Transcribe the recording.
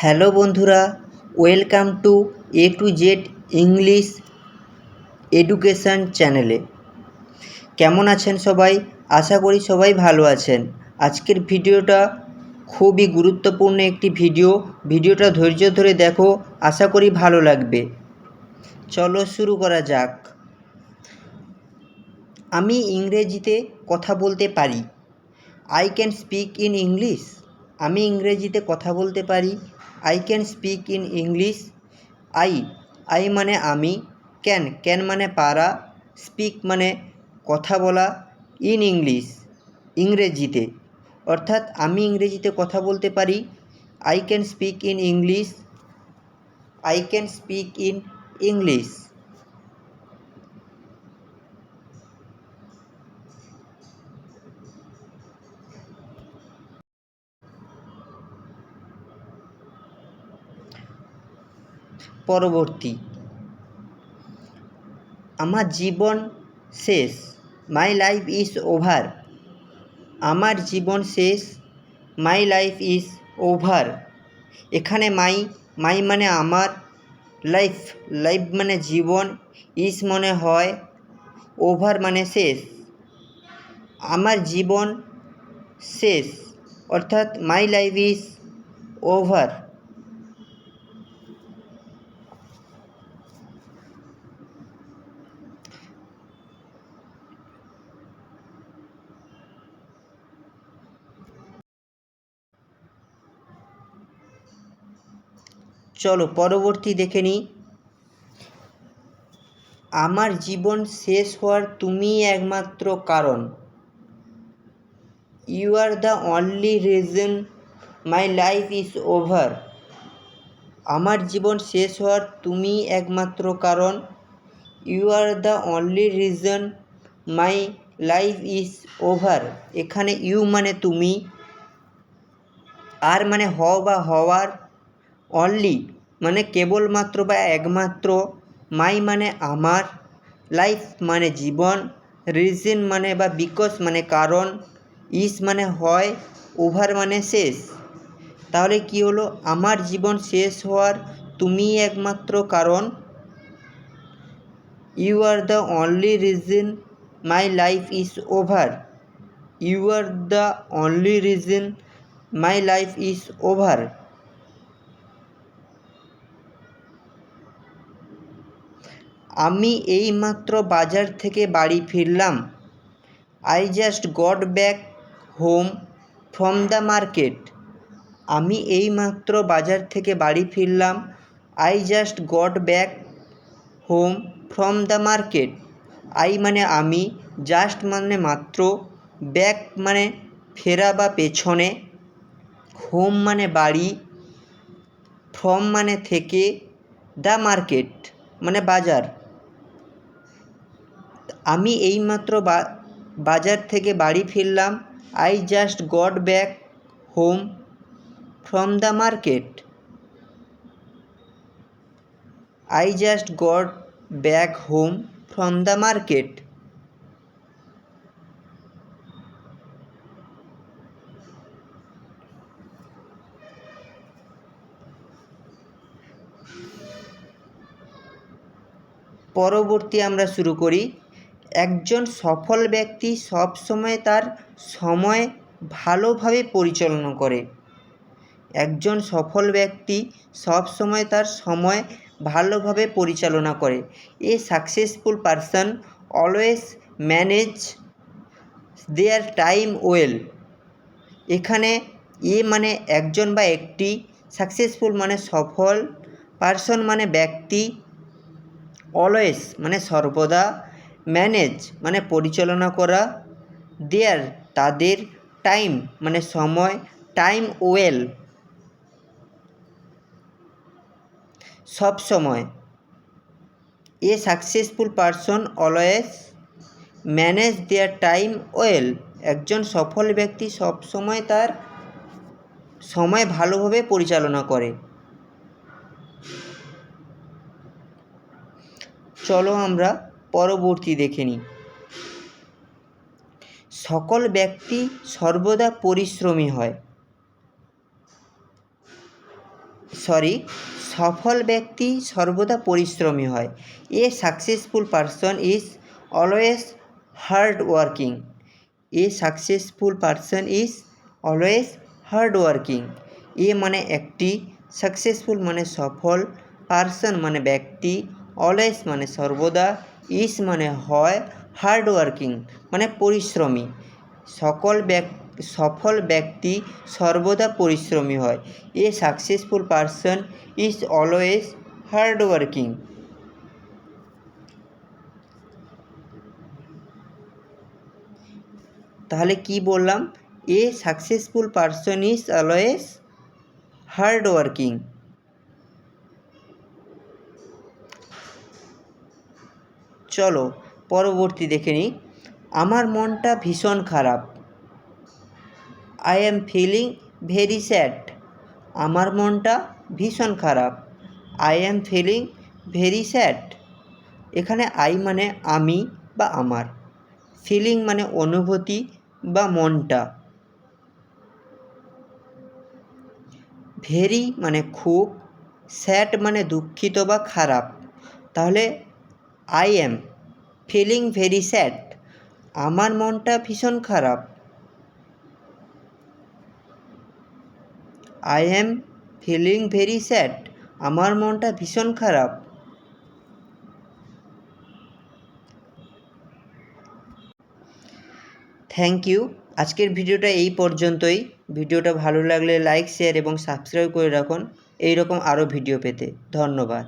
Hello বন্ধুরা, welcome to A to Z English education চ্যানেলে। কেমন আছেন সবাই? আশা করি সবাই ভালো আছেন। আজকের ভিডিওটা খুবই গুরুত্বপূর্ণ একটি ভিডিওটা ধৈর্য ধরে দেখো, আশা করি ভালো লাগবে। চলো শুরু করা যাক। আমি ইংরেজিতে কথা বলতে পারি। I can speak in English. আমি ইংরেজিতে কথা বলতে পারি। I can speak in English. I মানে আমি, ক্যান মানে পারা, স্পিক মানে কথা বলা, ইন ইংলিশ ইংরেজিতে, অর্থাৎ আমি ইংরেজিতে কথা বলতে পারি। I can speak in English. I can speak in English. পরবর্তী, আমার জীবন শেষ। মাই লাইফ ইজ ওভার। আমার জীবন শেষ। মাই লাইফ ইজ ওভার। এখানে মাই মানে আমার, লাইফ মানে জীবন, ইজ মানে হয়, ওভার মানে শেষ। আমার জীবন শেষ, অর্থাৎ মাই লাইফ ইজ ওভার। চলো পরবর্তী দেখে নিই। আমার জীবন শেষ হওয়ার তুমিই একমাত্র কারণ। You are the only reason my life is over. আমার জীবন শেষ হওয়ার তুমিই একমাত্র কারণ। You are the only reason my life is over. এখানে ইউ মানে তুমি, আর মানে হও বা হওয়ার, অনলি মানে কেবলমাত্র বা একমাত্র, মাই মানে আমার, লাইফ মানে জীবন, রিজন মানে বা বিকজ মানে কারণ, ইজ মানে হয়, ওভার মানে শেষ। তাহলে কি হলো? আমার জীবন শেষ হওয়ার তুমিই একমাত্র কারণ। You are the only reason my life is over. You are the only reason my life is over. আমি এইমাত্র বাজার থেকে বাড়ি ফিরলাম। I just got back home from the market. আমি এইমাত্র বাজার থেকে বাড়ি ফিরলাম। I just got back home from the market. I মানে আমি, জাস্ট মানে মাত্র, ব্যাক মানে ফেরা বা পেছনে, হোম মানে বাড়ি, ফ্রম মানে থেকে, দ্য মার্কেট মানে বাজার। আমি এইমাত্র বাজার থেকে বাড়ি ফিরলাম। I just got back home from the market. I just got back home from the market. পরবর্তী আমরা শুরু করি। একজন সফল ব্যক্তি সবসময় তার সময় ভালোভাবে পরিচালনা করে। একজন সফল ব্যক্তি সবসময় তার সময় ভালোভাবে পরিচালনা করে। এ successful person always manage their time well. এখানে এ মানে একজন বা একটি, সাকসেসফুল মানে সফল, পারসন মানে ব্যক্তি, অলওয়েজ মানে সর্বদা, ম্যানেজ মানে পরিচালনা করা, দেয়ার তাদের, টাইম মানে সময়, টাইম ওয়েল সব সময়। এ successful person always manage their time well. একজন সফল ব্যক্তি সবসময় তার সময় ভালোভাবে পরিচালনা করে। চলো আমরা পরবর্তী দেখে নিই। সকল ব্যক্তি সর্বদা পরিশ্রমী হয়। সফল ব্যক্তি সর্বদা পরিশ্রমী হয়। A successful person is always hard working. A successful person is always hard working. A মানে একটি, সাকসেসফুল মানে সফল, পারসন মানে ব্যক্তি, অলওয়েজ মানে সর্বদা, ইজ মানে হয়, হার্ড ওয়ার্কিং মানে পরিশ্রমী। সফল ব্যক্তি সর্বদা পরিশ্রমী হয়। A successful person is always hard working. তাহলে কি বললাম? A successful person is always hard working. চলো পরবর্তী দেখে নিই। আমার মনটা ভীষণ খারাপ। I am feeling very sad. আমার মনটা ভীষণ খারাপ। I am feeling very sad. এখানে আই মানে আমি বা আমার, ফিলিং মানে অনুভূতি বা মনটা, ভেরি মানে খুব, স্যাড মানে দুঃখিত বা খারাপ। তাহলে I am feeling very sad, আমার মনটা ভীষণ খারাপ। I am feeling very sad, আমার মনটা ভীষণ খারাপ। Thank you. আজকের ভিডিওটা এই পর্যন্তই। ভিডিওটা ভালো লাগলে লাইক, শেয়ার এবং সাবস্ক্রাইব করে রাখুন এইরকম আরও ভিডিও পেতে। ধন্যবাদ।